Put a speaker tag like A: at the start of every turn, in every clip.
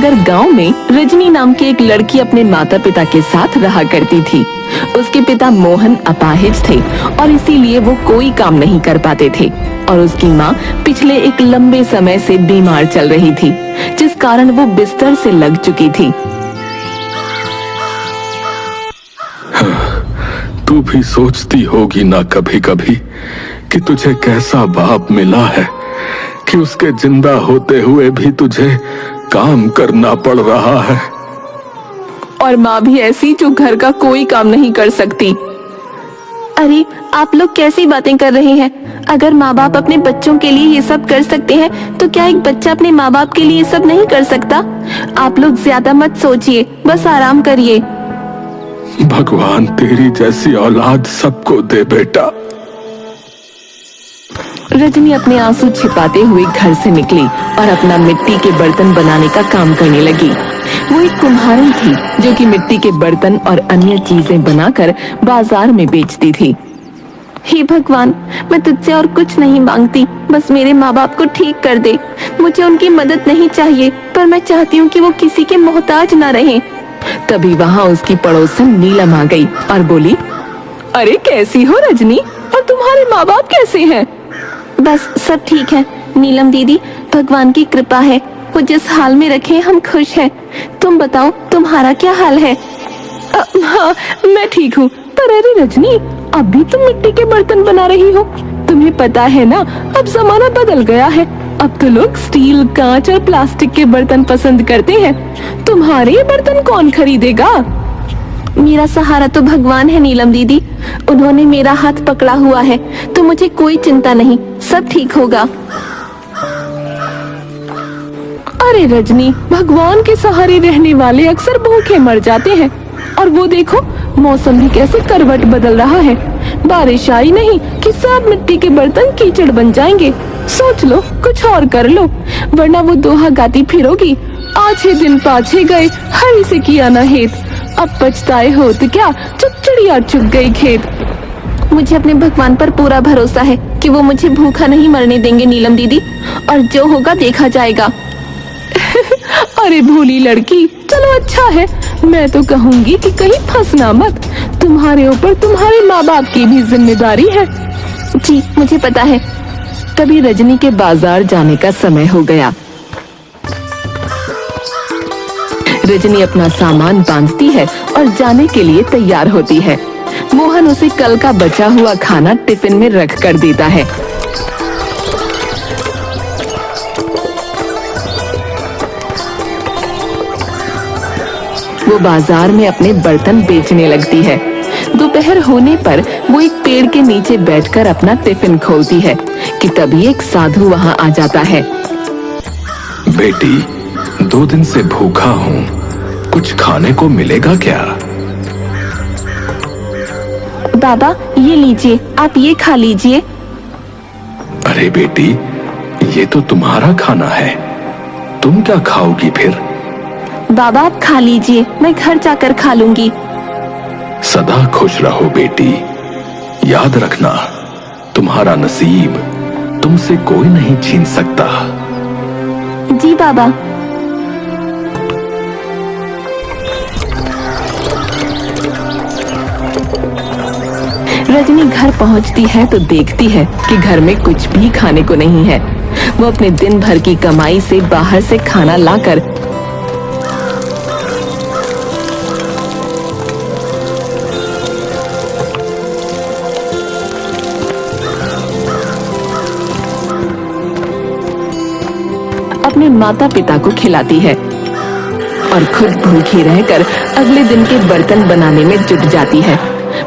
A: उधर गांव में रजनी नाम की एक लड़की अपने माता पिता के साथ रहा करती थी। उसके पिता मोहन अपाहिज थे और इसीलिए वो कोई काम नहीं कर पाते थे और उसकी माँ पिछले एक लंबे समय से बीमार चल रही थी, जिस कारण वो बिस्तर से लग चुकी थी।
B: तू भी सोचती होगी ना कभी कभी कि तुझे कैसा बाप मिला है कि उसके जिंदा होते हुए भी तुझे काम करना पड़ रहा है।
A: और माँ भी ऐसी जो घर का कोई काम नहीं कर सकती।
C: अरे आप लोग कैसी बातें कर रहे हैं? अगर माँ बाप अपने बच्चों के लिए ये सब कर सकते हैं तो क्या एक बच्चा अपने माँ बाप के लिए ये सब नहीं कर सकता? आप लोग ज्यादा मत सोचिए, बस आराम करिए।
B: भगवान तेरी जैसी औलाद सबको दे बेटा।
A: रजनी अपने आंसू छिपाते हुए घर से निकली और अपना मिट्टी के बर्तन बनाने का काम करने लगी। वो एक कुम्हारन थी जो कि मिट्टी के बर्तन और अन्य चीजें बनाकर बाजार में बेचती थी।
C: हे भगवान, मैं तुझसे और कुछ नहीं मांगती, बस मेरे माँ बाप को ठीक कर दे। मुझे उनकी मदद नहीं चाहिए, पर मैं चाहती हूँ कि वो किसी के मोहताज न रहें।
A: तभी वहाँ उसकी पड़ोसन नीलम आ गई और बोली, अरे कैसी हो रजनी, और तुम्हारे माँ बाप कैसे हैं?
C: बस सब ठीक है नीलम दीदी, भगवान की कृपा है। वो जिस हाल में रखे हम खुश हैं। तुम बताओ तुम्हारा क्या हाल है?
A: हाँ मैं ठीक हूँ, पर अरे रजनी, अभी तुम मिट्टी के बर्तन बना रही हो? तुम्हें पता है ना, अब जमाना बदल गया है। अब तो लोग स्टील, कांच और प्लास्टिक के बर्तन पसंद करते हैं। तुम्हारे ये बर्तन कौन खरीदेगा?
C: मेरा सहारा तो भगवान है नीलम दीदी, उन्होंने मेरा हाथ पकड़ा हुआ है, तो मुझे कोई चिंता नहीं, सब ठीक होगा।
A: अरे रजनी, भगवान के सहारे रहने वाले अक्सर भूखे मर जाते हैं। और वो देखो, मौसम भी कैसे करवट बदल रहा है। बारिश आई नहीं कि सब मिट्टी के बर्तन कीचड़ बन जाएंगे। सोच लो, कुछ और कर लो, वरना वो दोहा गाती फिरोगी, आछे दिन पाछे गए, हरी से किया न हेत, अब पछताए होत क्या, जब चिड़िया चुग गई खेत।
C: मुझे अपने भगवान पर पूरा भरोसा है कि वो मुझे भूखा नहीं मरने देंगे नीलम दीदी, और जो होगा देखा जाएगा।
A: अरे भोली लड़की, चलो अच्छा है, मैं तो कहूँगी कि कहीं फंसना मत। तुम्हारे ऊपर तुम्हारे माँ बाप की भी जिम्मेदारी है।
C: जी मुझे पता है।
A: तभी रजनी के बाजार जाने का समय हो गया। रजनी अपना सामान बांधती है और जाने के लिए तैयार होती है। मोहन उसे कल का बचा हुआ खाना टिफिन में रख कर देता है। वो बाजार में अपने बर्तन बेचने लगती है। दोपहर होने पर वो एक पेड़ के नीचे बैठकर अपना टिफिन खोलती है कि तभी एक साधु वहाँ आ जाता है।
B: बेटी, 2 दिन से भूखा हूँ, कुछ खाने को मिलेगा क्या?
C: बाबा ये लीजिए, आप ये खा लीजिए।
B: अरे बेटी, ये तो तुम्हारा खाना है, तुम क्या खाओगी फिर?
C: बाबा आप खा लीजिए, मैं घर जाकर खा लूंगी।
B: सदा खुश रहो बेटी, याद रखना, तुम्हारा नसीब तुमसे कोई नहीं छीन सकता।
C: जी बाबा।
A: रजनी घर पहुंचती है तो देखती है कि घर में कुछ भी खाने को नहीं है। वो अपने दिन भर की कमाई से बाहर से खाना लाकर अपने माता पिता को खिलाती है और खुद भूखी रहकर अगले दिन के बर्तन बनाने में जुट जाती है।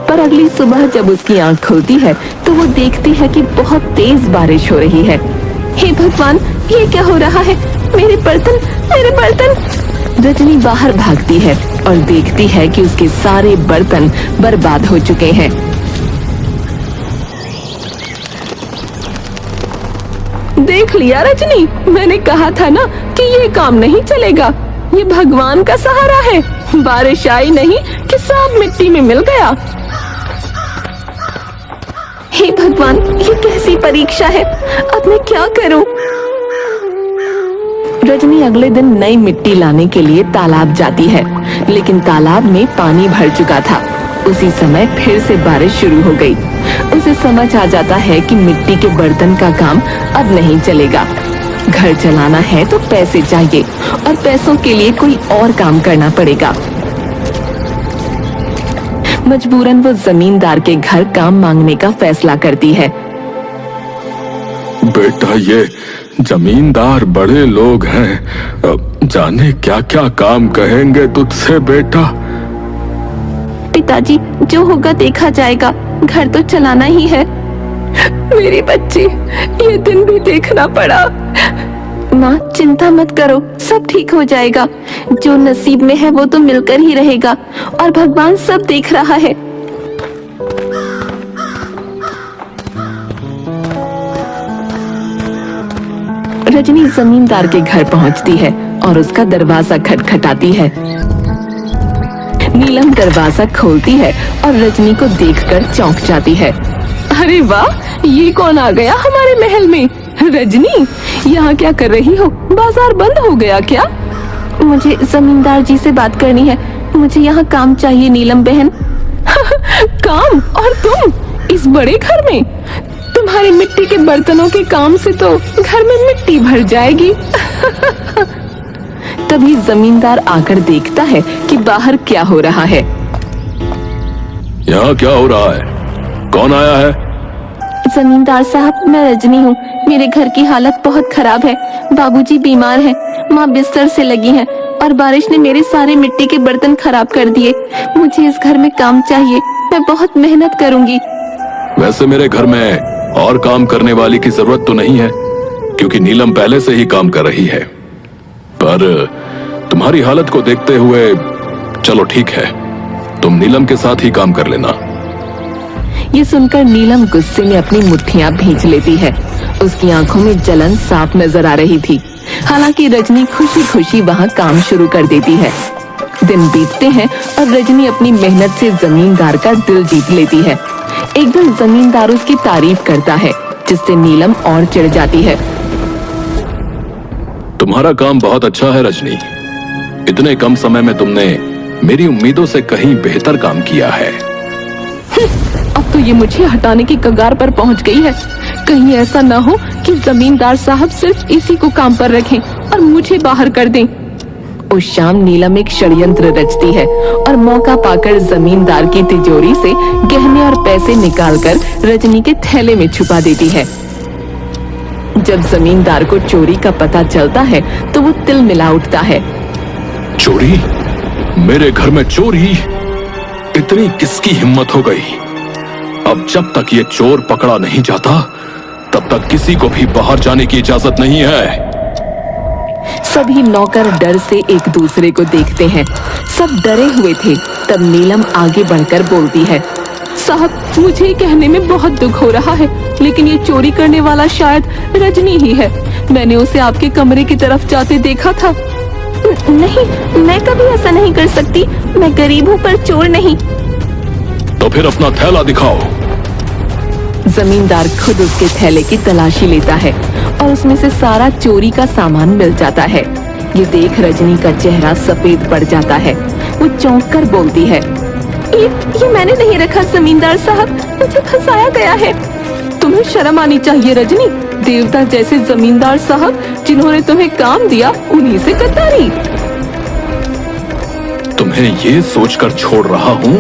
A: पर अगली सुबह जब उसकी आंख खुलती है तो वो देखती है कि बहुत तेज बारिश हो रही है।
C: हे भगवान, ये क्या हो रहा है? मेरे बर्तन, मेरे बर्तन!
A: रजनी बाहर भागती है और देखती है कि उसके सारे बर्तन बर्बाद हो चुके हैं। देख लिया रजनी, मैंने कहा था ना कि ये काम नहीं चलेगा। ये भगवान का सहारा है, बारिश आई नहीं कि सब मिट्टी में मिल गया।
C: हे भगवान, ये कैसी परीक्षा है, अब मैं क्या करूं?
A: रजनी अगले दिन नई मिट्टी लाने के लिए तालाब जाती है, लेकिन तालाब में पानी भर चुका था। उसी समय फिर से बारिश शुरू हो गई। उसे समझ आ जाता है कि मिट्टी के बर्तन का काम अब नहीं चलेगा। घर चलाना है तो पैसे चाहिए और पैसों के लिए कोई और काम करना पड़ेगा। मजबूरन वो जमींदार के घर काम मांगने का फैसला करती है।
B: बेटा, ये जमींदार बड़े लोग हैं, जाने क्या क्या काम कहेंगे तुझसे बेटा।
C: पिताजी, जो होगा देखा जाएगा, घर तो चलाना ही है।
A: मेरी बच्ची, ये दिन भी देखना पड़ा।
C: माँ, चिंता मत करो, सब ठीक हो जाएगा। जो नसीब में है वो तो मिलकर ही रहेगा और भगवान सब देख रहा है।
A: रजनी जमींदार के घर पहुंचती है और उसका दरवाजा खटखटाती है। नीलम दरवाजा खोलती है और रजनी को देखकर चौंक जाती है। अरे वाह, ये कौन आ गया हमारे महल में? रजनी, यहाँ क्या कर रही हो? बाजार बंद हो गया क्या?
C: मुझे जमींदार जी से बात करनी है। मुझे यहाँ काम चाहिए नीलम बहन।
A: काम? और तुम इस बड़े घर में? तुम्हारे मिट्टी के बर्तनों के काम से तो घर में मिट्टी भर जाएगी। तभी जमींदार आकर देखता है कि बाहर क्या हो रहा है।
B: यहाँ क्या हो रहा है? कौन आया है?
C: जमींदार साहब, मैं रजनी हूँ। मेरे घर की हालत बहुत खराब है। बाबूजी बीमार हैं, माँ बिस्तर से लगी हैं और बारिश ने मेरे सारे मिट्टी के बर्तन खराब कर दिए। मुझे इस घर में काम चाहिए, मैं बहुत मेहनत करूँगी।
B: वैसे मेरे घर में और काम करने वाली की जरूरत तो नहीं है, क्योंकि नीलम पहले से ही काम कर रही है। पर तुम्हारी हालत को देखते हुए चलो ठीक है, तुम नीलम के साथ ही काम कर लेना।
A: ये सुनकर नीलम गुस्से में अपनी मुट्ठियां भींच लेती है। उसकी आंखों में जलन साफ नजर आ रही थी। हालांकि रजनी खुशी खुशी वहाँ काम शुरू कर देती है। दिन बीतते हैं और रजनी अपनी मेहनत से जमींदार का दिल जीत लेती है। एक दिन जमींदार उसकी तारीफ करता है, जिससे नीलम और चिढ़ जाती है।
B: तुम्हारा काम बहुत अच्छा है रजनी। इतने कम समय में तुमने मेरी उम्मीदों से कहीं बेहतर काम किया है।
A: अब तो ये मुझे हटाने की कगार पर पहुंच गई है। कहीं ऐसा ना हो कि जमींदार साहब सिर्फ इसी को काम पर रखें और मुझे बाहर कर दें। उस शाम नीलम एक षड्यंत्र रचती है और मौका पाकर जमींदार की तिजोरी से गहने और पैसे निकालकर रजनी के थैले में छुपा देती है। जब जमींदार को चोरी का पता चलता है तो वो तिलमिला उठता है।
B: चोरी? मेरे घर में चोरी? इतनी किसकी हिम्मत हो गई? अब जब तक ये चोर पकड़ा नहीं जाता, तब तक किसी को भी बाहर जाने की इजाजत नहीं है।
A: सभी नौकर डर से एक दूसरे को देखते हैं। सब डरे हुए थे। तब नीलम आगे बढ़कर बोलती है, साहब, मुझे कहने में बहुत दुख हो रहा है, लेकिन ये चोरी करने वाला शायद रजनी ही है। मैंने उसे आपके कमरे की तरफ जाते देखा था।
C: नहीं, मैं कभी ऐसा नहीं कर सकती। मैं गरीब हूँ पर चोर नहीं।
B: तो फिर अपना थैला दिखाओ।
A: जमींदार खुद उसके थैले की तलाशी लेता है और उसमें से सारा चोरी का सामान मिल जाता है। ये देख रजनी का चेहरा सफेद पड़ जाता है। वो चौंक कर बोलती है,
C: ये मैंने नहीं रखा जमींदार साहब, मुझे फंसाया गया है।
A: तुम्हें शर्म आनी चाहिए रजनी। देवता जैसे जमींदार साहब जिन्होंने तुम्हें काम दिया, उन्हीं से गद्दारी।
B: तुम्हें ये सोचकर छोड़ रहा हूँ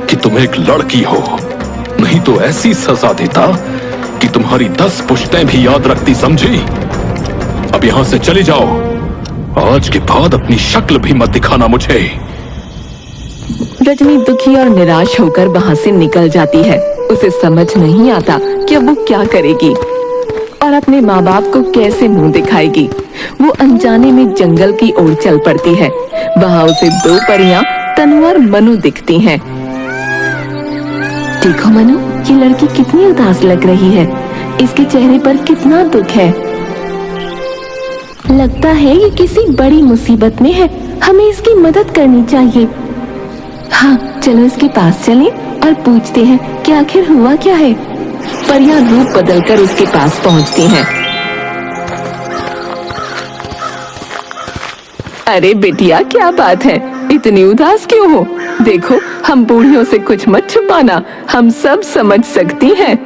B: कि तुम एक लड़की हो, नहीं तो ऐसी सजा देता कि तुम्हारी 10 पुश्तें भी याद रखती, समझी? अब यहाँ से चली जाओ। आज के बाद अपनी शक्ल भी मत दिखाना मुझे।
A: रजनी दुखी और निराश होकर वहाँ से निकल जाती है। उसे समझ नहीं आता कि अब वो क्या करेगी और अपने माँ बाप को कैसे मुंह दिखाएगी। वो अनजाने में जंगल की ओर चल पड़ती है। वहाँ उसे 2 परियां तनु और मनु दिखती हैं। देखो मनु, ये लड़की कितनी उदास लग रही है। इसके चेहरे पर कितना दुख है।
C: लगता है ये किसी बड़ी मुसीबत में है। हमें इसकी मदद करनी चाहिए।
A: हाँ, चलो इसके पास चलें और पूछते हैं कि आखिर हुआ क्या है। परियां रूप बदलकर उसके पास पहुंचती हैं। अरे बेटिया, क्या बात है, इतनी उदास क्यों हो? देखो, हम बूढ़ियों से कुछ मत छुपाना, हम सब समझ सकती हैं।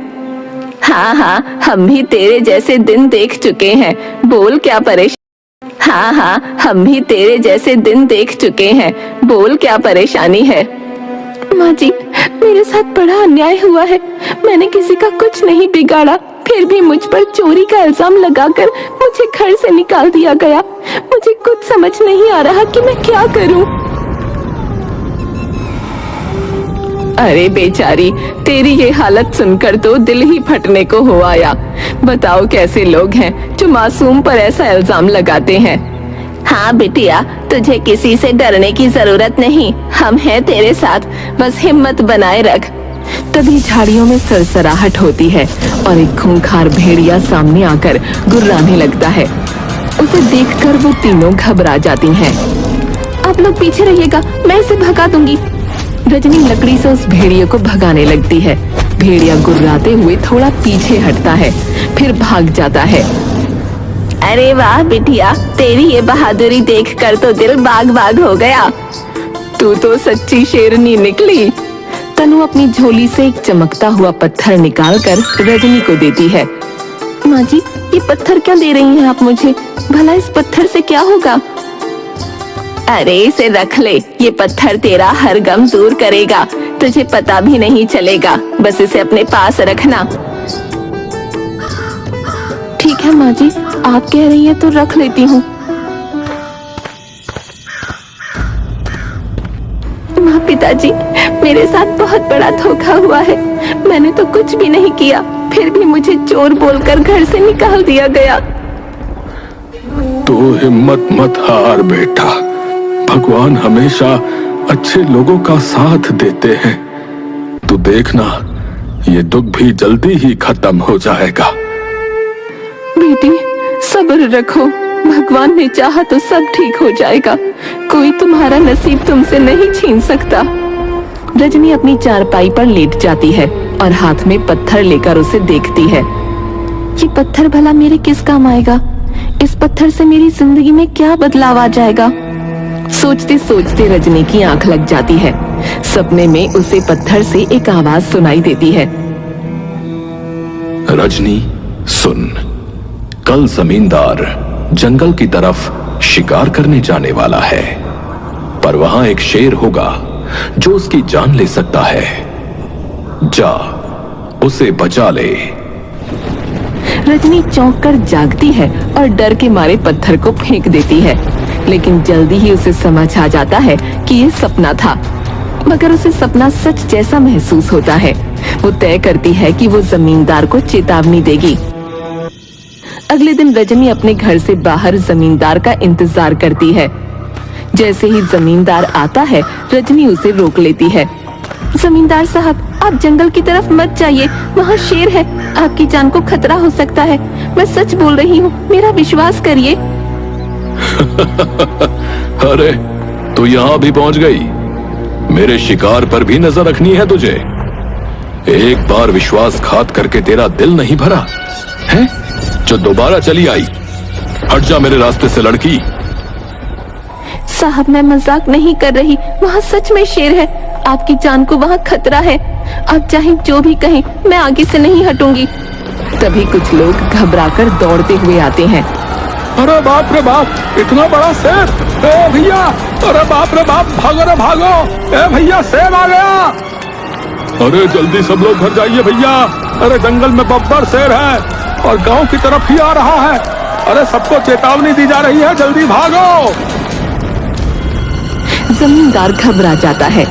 C: हाँ हाँ, हम भी तेरे जैसे दिन देख चुके हैं। बोल क्या हाँ हाँ, हम भी तेरे जैसे दिन देख चुके हैं। बोल क्या परेशानी है?
A: माँ जी, मेरे साथ बड़ा अन्याय हुआ है। मैंने किसी का कुछ नहीं बिगाड़ा, फिर भी मुझ पर चोरी का इल्जाम लगाकर मुझे घर से निकाल दिया गया। मुझे कुछ समझ नहीं आ रहा कि मैं क्या करूं। अरे बेचारी, तेरी ये हालत सुनकर तो दिल ही फटने को हो आया। बताओ कैसे लोग हैं जो मासूम पर ऐसा इल्जाम लगाते हैं।
C: हाँ बिटिया, तुझे किसी से डरने की जरूरत नहीं, हम हैं तेरे साथ, बस हिम्मत बनाए रख।
A: तभी झाड़ियों में सरसराहट होती है और एक खूंखार भेड़िया सामने आकर गुर्राने लगता है। उसे देखकर वो तीनों घबरा जाती हैं।
C: आप लोग पीछे रहिएगा, मैं इसे भगा दूंगी।
A: रजनी लकड़ी से उस भेड़िए को भगाने लगती है। भेड़िया गुर्राते हुए थोड़ा पीछे हटता है, फिर भाग जाता है।
C: अरे वाह बिटिया, तेरी ये बहादुरी देखकर तो दिल बाग बाग हो गया।
A: तू तो सच्ची शेरनी निकली। तनु अपनी झोली से एक चमकता हुआ पत्थर निकालकर रजनी को देती है।
C: माँ जी, ये पत्थर क्या दे रही हैं आप मुझे? भला इस पत्थर से क्या होगा? अरे इसे रख ले, ये पत्थर तेरा हर गम दूर करेगा, तुझे पता भी नहीं चलेगा। बस इसे अपने पास रखना।
A: ठीक है माँ जी, आप कह रही हैं तो रख लेती हूँ।
C: माँ, पिताजी, मेरे साथ बहुत बड़ा धोखा हुआ है। मैंने तो कुछ भी नहीं किया, फिर भी मुझे चोर बोलकर घर से निकाल दिया गया।
B: तो हिम्मत मत हार बेटा, भगवान हमेशा अच्छे लोगों का साथ देते हैं। तू देखना, ये दुख भी जल्दी ही खत्म हो जाएगा।
A: बेटी, सब्र रखो, भगवान ने चाहा तो सब ठीक हो जाएगा। कोई तुम्हारा नसीब तुमसे नहीं छीन सकता। रजनी अपनी चारपाई पर लेट जाती है और हाथ में पत्थर लेकर उसे देखती है।
C: ये पत्थर भला मेरे किस काम आएगा? इस पत्थर से मेरी जिंदगी में क्या बदलाव आ जाएगा?
A: सोचते सोचते रजनी की आंख लग जाती है। सपने में उसे पत्थर से एक आवाज सुनाई देती है।
B: रजनी सुन, कल जमींदार जंगल की तरफ शिकार करने जाने वाला है, पर वहां एक शेर होगा जो उसकी जान ले सकता है। जा, उसे बचा ले।
A: रजनी चौंक कर जागती है और डर के मारे पत्थर को फेंक देती है, लेकिन जल्दी ही उसे समझ आ जाता है कि ये सपना था। मगर उसे सपना सच जैसा महसूस होता है। वो तय करती है कि वो जमींदार को चेतावनी देगी। अगले दिन रजनी अपने घर से बाहर जमींदार का इंतजार करती है। जैसे ही जमींदार आता है, रजनी उसे रोक लेती है।
C: जमींदार साहब, आप जंगल की तरफ मत जाइए, वहाँ शेर है, आपकी जान को खतरा हो सकता है। मैं सच बोल रही हूँ, मेरा विश्वास करिए।
B: अरे, तू यहाँ भी पहुंच गई? मेरे शिकार पर भी नजर रखनी है तुझे। एक बार विश्वासघात करके तेरा दिल नहीं भरा है, जो दोबारा चली आई? हट जा मेरे रास्ते से लड़की।
C: साहब, मैं मजाक नहीं कर रही, वहाँ सच में शेर है, आपकी जान को वहाँ खतरा है। आप चाहे जो भी कहें, मैं आगे से नहीं हटूंगी।
A: तभी कुछ लोग घबराकर दौड़ते हुए आते हैं।
B: अरे बाप रे बाप, इतना बड़ा शेर! ए भैया, अरे बाप रे बाप, भागो रे भागो! ए भैया, शेर आ गया! अरे जल्दी सब लोग घर जाइए भैया, अरे जंगल में बब्बर शेर है और गांव की तरफ ही आ रहा है। अरे सबको चेतावनी दी जा रही है, जल्दी भागो!
A: जमींदार घबरा जाता है।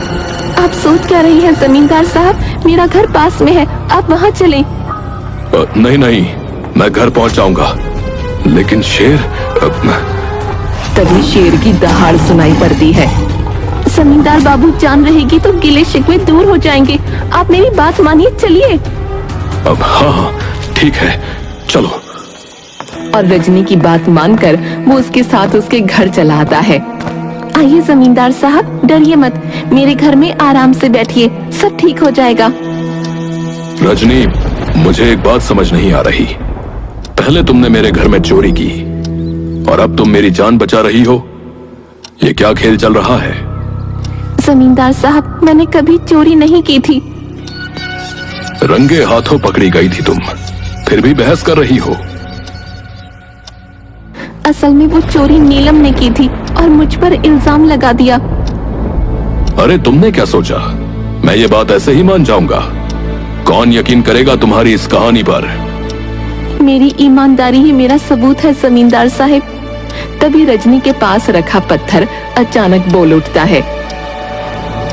C: आप सोच क्या रही हैं जमींदार साहब? मेरा घर पास में है, आप वहाँ चलें।
B: नहीं नहीं, मैं घर पहुंच जाऊंगा, लेकिन शेर।
A: तभी शेर की दहाड़ सुनाई पड़ती है।
C: जमींदार बाबू, जान रहेगी तो गिले शिकवे दूर हो जाएंगे, आप मेरी बात मानिए, चलिए।
B: अब हाँ, ठीक है, चलो।
A: और रजनी की बात मानकर वो उसके साथ उसके घर चला आता है।
C: आइए जमींदार साहब, डरिए मत, मेरे घर में आराम से बैठिए, सब ठीक हो जाएगा।
B: रजनी, मुझे एक बात समझ नहीं आ रही। पहले तुमने मेरे घर में चोरी की और अब तुम मेरी जान बचा रही हो। ये क्या खेल चल रहा है?
C: जमींदार साहब, मैंने कभी चोरी नहीं की थी।
B: रंगे हाथों पकड़ी गई थी तुम, फिर भी बहस कर रही हो।
C: असल में वो चोरी नीलम ने की थी और मुझ पर इल्जाम लगा दिया।
B: अरे तुमने क्या सोचा मैं ये बात ऐसे ही मान जाऊंगा? कौन यकीन करेगा तुम्हारी इस कहानी पर?
C: मेरी ईमानदारी ही मेरा सबूत है जमींदार साहब।
A: तभी रजनी के पास रखा पत्थर अचानक बोल उठता है।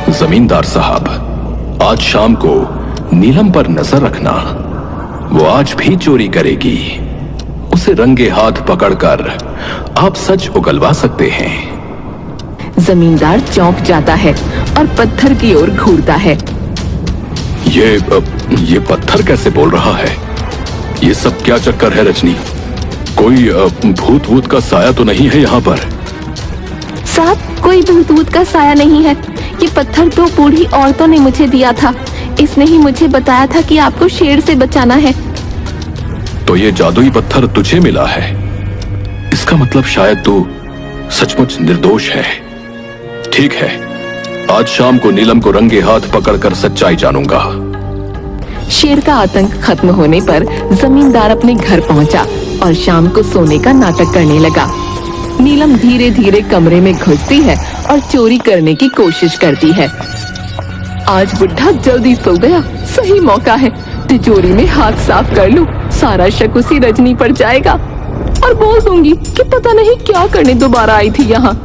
B: जमींदार साहब, आज शाम को नीलम पर नजर रखना। वो आज भी चोरी करेगी। उसे रंगे हाथ पकड़कर आप सच उगलवा सकते हैं।
A: जमींदार चौंक जाता है और पत्थर की ओर घूरता है।
B: ये पत्थर कैसे बोल रहा है? ये सब क्या चक्कर है रजनी? कोई भूत वूत का साया तो नहीं है यहाँ पर?
C: साहब, कोई भूत का साया नहीं है। ये पत्थर तो बूढ़ी औरतों ने मुझे दिया था। इसने ही मुझे बताया था कि आपको शेर से बचाना है।
B: तो ये जादुई पत्थर तुझे मिला है? इसका मतलब शायद तू सचमुच निर्दोष है। ठीक है, आज शाम को नीलम को रंगे हाथ पकड़कर सच्चाई जानूंगा।
A: शेर का आतंक खत्म होने पर जमींदार अपने घर पहुंचा और शाम को सोने का नाटक करने लगा। नीलम धीरे धीरे कमरे में घुसती है और चोरी करने की कोशिश करती है। आज बुढ़ा जल्दी सो गया, सही मौका है। तिजोरी में हाथ साफ कर लूं, सारा शक उसी रजनी पर जाएगा और बोल दूंगी कि पता नहीं क्या करने दोबारा आई थी यहाँ।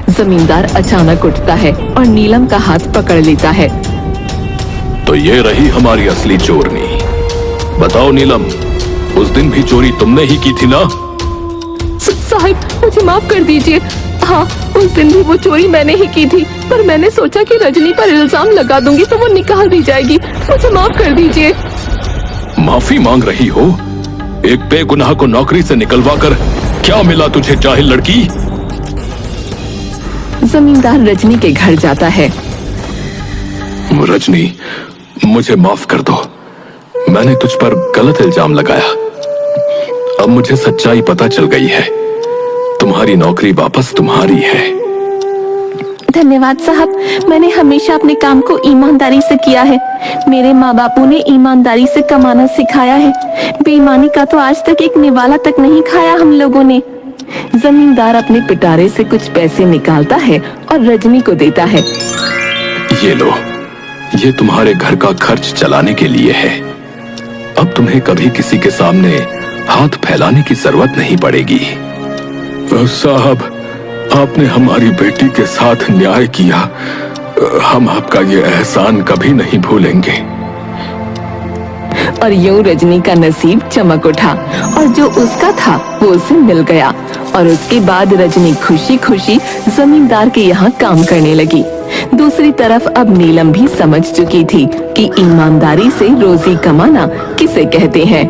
A: जमींदार अचानक उठता है और नीलम का हाथ पकड़ लेता है।
B: तो ये रही हमारी असली चोरनी। बताओ नीलम, उस दिन भी चोरी तुमने ही की थी ना?
A: साहिब, मुझे माफ कर दीजिए। हाँ, उस दिन भी वो चोरी मैंने ही की थी, पर मैंने सोचा कि रजनी पर इल्जाम लगा दूंगी तो वो निकाल दी जाएगी। मुझे माफ कर दीजिए।
B: माफी मांग रही हो? एक बेगुनाह को नौकरी से निकलवाकर क्या मिला तुझे, जाहिल लड़की?
A: जमींदार रजनी के घर जाता है।
B: रजनी, मुझे माफ कर दो। मैंने तुझ पर गलत इल्जाम लगाया। अब मुझे सच्चाई पता चल गई है। तुम्हारी नौकरी वापस तुम्हारी है।
C: धन्यवाद साहब, मैंने हमेशा अपने काम को ईमानदारी से किया है। मेरे माँ बापू ने ईमानदारी से कमाना सिखाया है। बेईमानी का तो आज तक एक निवाला तक नहीं खाया हम लोगों ने।
A: जमींदार अपने पिटारे से कुछ पैसे निकालता है और रजनी को देता है।
B: ये लो, ये तुम्हारे घर का खर्च चलाने के लिए है। अब तुम्हें कभी किसी के सामने हाथ फैलाने की जरूरत नहीं पड़ेगी। साहब, आपने हमारी बेटी के साथ न्याय किया। हम आपका ये एहसान कभी नहीं भूलेंगे।
A: और यूं रजनी का नसीब चमक उठा और जो उसका था वो उसे मिल गया। और उसके बाद रजनी खुशी खुशी जमींदार के यहाँ काम करने लगी। दूसरी तरफ अब नीलम भी समझ चुकी थी कि ईमानदारी से रोजी कमाना किसे कहते हैं।